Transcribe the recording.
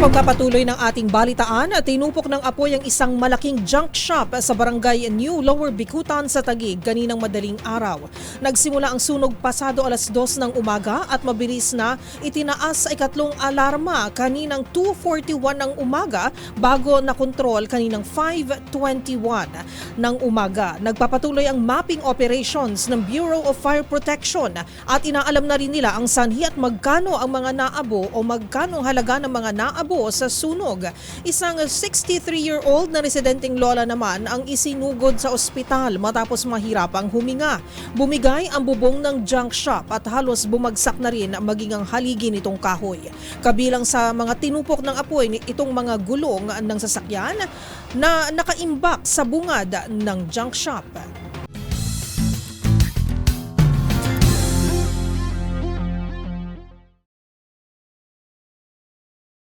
pagpapatuloy ng ating balitaan, tinupok ng apoy ang isang malaking junk shop sa barangay New Lower Bicutan sa Taguig kaninang madaling araw. Nagsimula ang sunog pasado alas 2 ng umaga at mabilis na itinaas sa ikatlong alarma kaninang 2:41 ng umaga bago nakontrol kaninang 5:21 ng umaga. Nagpapatuloy ang mapping operations ng Bureau of Fire Protection at inaalam na rin nila ang sanhi at magkano ang mga naabo o magkano ang halaga ng mga naabo sa sunog. Isang 63-year-old na residenteng lola naman ang isinugod sa ospital matapos mahirapang huminga. Bumigay ang bubong ng junk shop at halos bumagsak na rin maging ang haligi nitong kahoy. Kabilang sa mga tinupok ng apoy itong mga gulong ng sasakyan na nakaimbak sa bungad ng junk shop.